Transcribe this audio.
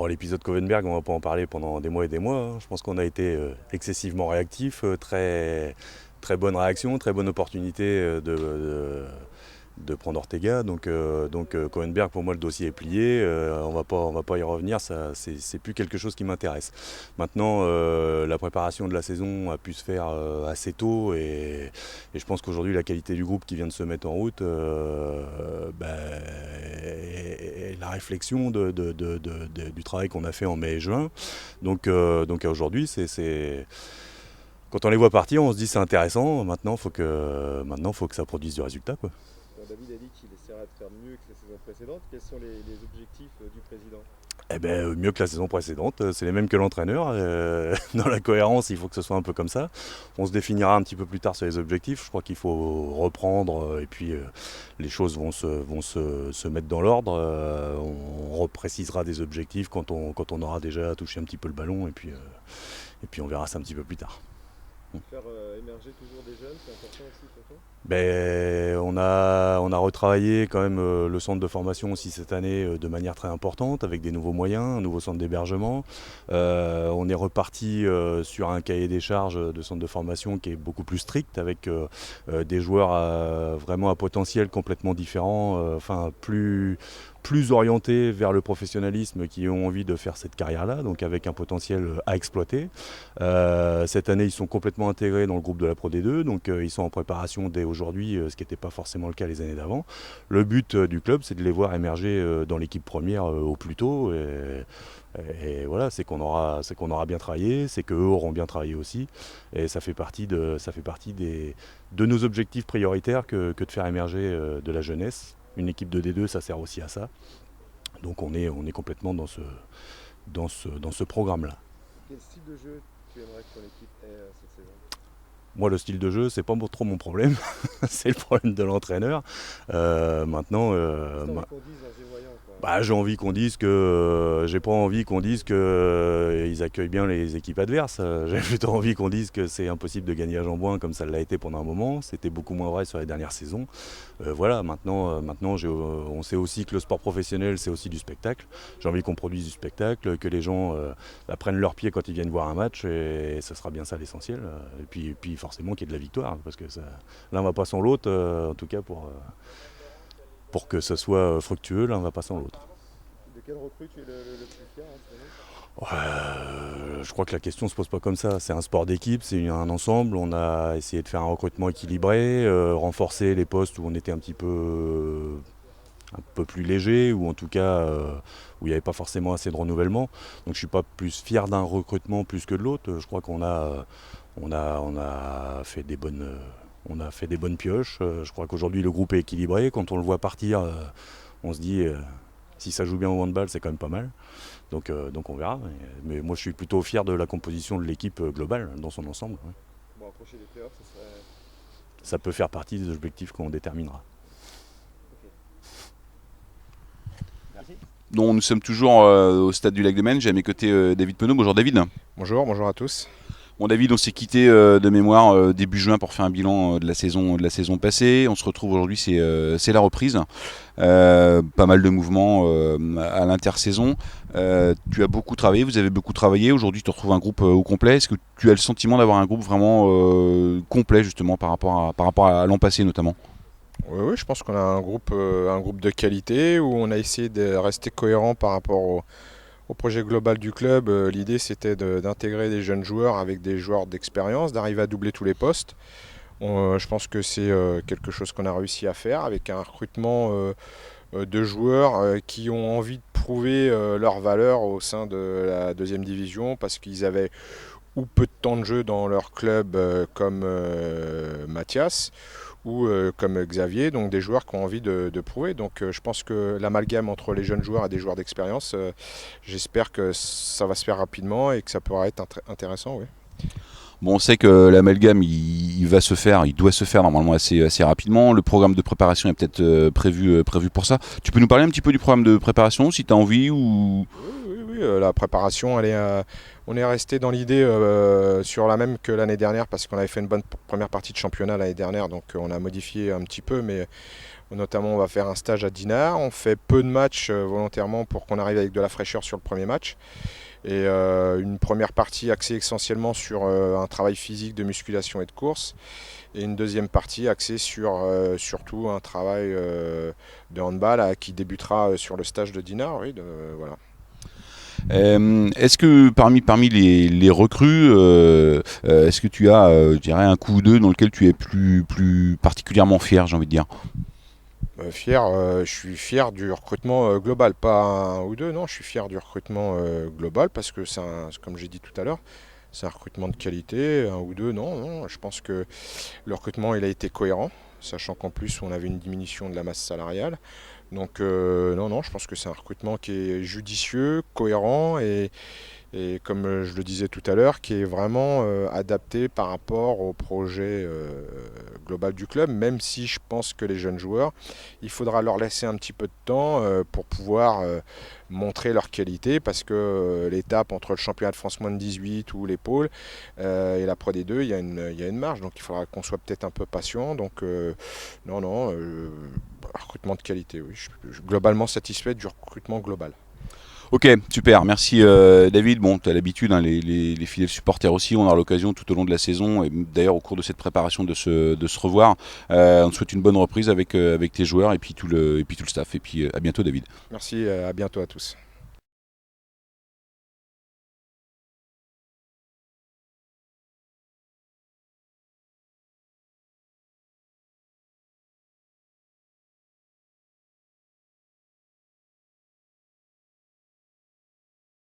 l'épisode Covenberg, on va pas en parler pendant des mois et des mois, hein. Je pense qu'on a été excessivement réactifs, très bonne réaction, très bonne opportunité de prendre Ortega. Donc Covenberg, pour moi, le dossier est plié. On va pas y revenir. C'est plus quelque chose qui m'intéresse. Maintenant, la préparation de la saison a pu se faire assez tôt et je pense qu'aujourd'hui, la qualité du groupe qui vient de se mettre en route, et la réflexion du travail qu'on a fait en mai et juin. Donc aujourd'hui, quand on les voit partir, on se dit c'est intéressant. Maintenant, faut que ça produise du résultat, quoi. David a dit qu'il essaiera de faire mieux que la saison précédente. Quels sont les objectifs du président? Eh ben, mieux que la saison précédente, c'est les mêmes que l'entraîneur. Dans la cohérence, il faut que ce soit un peu comme ça. On se définira un petit peu plus tard sur les objectifs. Je crois qu'il faut reprendre et puis les choses vont se mettre dans l'ordre. On reprécisera des objectifs quand on aura déjà touché un petit peu le ballon et puis on verra ça un petit peu plus tard. Faire émerger toujours des jeunes, c'est important aussi pour toi? On a retravaillé quand même le centre de formation aussi cette année de manière très importante avec des nouveaux moyens, un nouveau centre d'hébergement. On est reparti sur un cahier des charges de centre de formation qui est beaucoup plus strict avec des joueurs vraiment à potentiel complètement différent, plus orientés vers le professionnalisme qui ont envie de faire cette carrière-là, donc avec un potentiel à exploiter. Cette année, ils sont complètement intégrés dans le groupe de la Pro D2, donc ils sont en préparation dès aujourd'hui, ce qui n'était pas forcément le cas les années d'avant. Le but du club, c'est de les voir émerger dans l'équipe première au plus tôt. Et voilà, c'est qu'on aura bien travaillé, c'est qu'eux auront bien travaillé aussi. Et ça fait partie de nos objectifs prioritaires que de faire émerger de la jeunesse. Une équipe de D2, ça sert aussi à ça. Donc on est complètement dans ce programme-là. Quel style de jeu tu aimerais que ton équipe ait cette saison? Moi, le style de jeu, c'est pas trop mon problème. C'est le problème de l'entraîneur. Maintenant, Qu'est-ce que t'as envie qu'on dise en les voyant, quoi? j'ai envie qu'on dise j'ai pas envie qu'on dise que ils accueillent bien les équipes adverses. J'ai plutôt envie qu'on dise que c'est impossible de gagner à Jean-Bouin comme ça l'a été pendant un moment. C'était beaucoup moins vrai sur les dernières saisons. Voilà, maintenant on sait aussi que le sport professionnel, c'est aussi du spectacle. J'ai envie qu'on produise du spectacle, que les gens prennent leur pied quand ils viennent voir un match, et ce sera bien ça l'essentiel. Et puis forcément qu'il y ait de la victoire, parce que l'un va pas sans l'autre, en tout cas pour que ce soit fructueux, l'un va pas sans l'autre. De quelle recrue tu es le plus fier en ce moment? Je crois que la question ne se pose pas comme ça. C'est un sport d'équipe, c'est un ensemble. On a essayé de faire un recrutement équilibré, renforcer les postes où on était un peu plus léger, ou en tout cas où il n'y avait pas forcément assez de renouvellement. Donc je ne suis pas plus fier d'un recrutement plus que de l'autre. Je crois qu'on a fait des bonnes pioches. Je crois qu'aujourd'hui le groupe est équilibré. Quand on le voit partir, on se dit si ça joue bien au handball, c'est quand même pas mal. Donc on verra. Mais moi je suis plutôt fier de la composition de l'équipe globale dans son ensemble. Ouais. Bon, approcher les playoffs, ça serait. Ça peut faire partie des objectifs qu'on déterminera. Ok. Merci. Donc, nous sommes toujours au stade du Lac des Maines. J'ai à mes côtés David Penaud. Bonjour David. Bonjour à tous. Bon David, on s'est quitté de mémoire début juin pour faire un bilan de la saison passée. On se retrouve aujourd'hui, c'est la reprise. Pas mal de mouvements à l'intersaison. Tu as beaucoup travaillé, vous avez beaucoup travaillé. Aujourd'hui, tu retrouves un groupe au complet. Est-ce que tu as le sentiment d'avoir un groupe vraiment complet justement par rapport à l'an passé notamment? Oui, je pense qu'on a un groupe de qualité où on a essayé de rester cohérent par rapport au projet global du club. L'idée, c'était d'intégrer des jeunes joueurs avec des joueurs d'expérience, d'arriver à doubler tous les postes. Je pense que c'est quelque chose qu'on a réussi à faire avec un recrutement de joueurs qui ont envie de prouver leur valeur au sein de la deuxième division parce qu'ils avaient ou peu de temps de jeu dans leur club comme Mathias ou comme Xavier, donc des joueurs qui ont envie de prouver. Donc je pense que l'amalgame entre les jeunes joueurs et des joueurs d'expérience, j'espère que ça va se faire rapidement et que ça pourra être intéressant. Oui. Bon, on sait que l'amalgame, il doit se faire normalement assez rapidement. Le programme de préparation est peut-être prévu pour ça. Tu peux nous parler un petit peu du programme de préparation, si tu as envie ou... Oui, la préparation, on est resté dans l'idée sur la même que l'année dernière parce qu'on avait fait une bonne première partie de championnat l'année dernière, donc on a modifié un petit peu, mais Notamment, on va faire un stage à Dinard. On fait peu de matchs volontairement pour qu'on arrive avec de la fraîcheur sur le premier match. Et une première partie axée essentiellement sur un travail physique de musculation et de course. Et une deuxième partie axée sur surtout un travail de handball qui débutera sur le stage de Dinard. Oui, voilà. Est-ce que parmi les recrues, est-ce que tu as, je dirais, un coup ou deux dans lequel tu es plus particulièrement fier, j'ai envie de dire? Je suis fier du recrutement global, pas un ou deux, non, je suis fier du recrutement global parce que comme j'ai dit tout à l'heure, c'est un recrutement de qualité, un ou deux, non, je pense que le recrutement il a été cohérent, sachant qu'en plus on avait une diminution de la masse salariale. Donc non, je pense que c'est un recrutement qui est judicieux, cohérent et comme je le disais tout à l'heure, qui est vraiment adapté par rapport au projet global du club, même si je pense que les jeunes joueurs, il faudra leur laisser un petit peu de temps pour pouvoir montrer leur qualité, parce que l'étape entre le championnat de France moins de 18 ou les pôles et la Pro D2, il y a une marge, donc il faudra qu'on soit peut-être un peu patient. Donc recrutement de qualité, oui. Je suis globalement satisfait du recrutement global. Ok, super, merci David. Bon, tu as l'habitude, hein, les fidèles supporters aussi, on aura l'occasion tout au long de la saison, et d'ailleurs au cours de cette préparation de se revoir. On te souhaite une bonne reprise avec tes joueurs et puis tout le staff. Et puis à bientôt David. Merci, à bientôt à tous.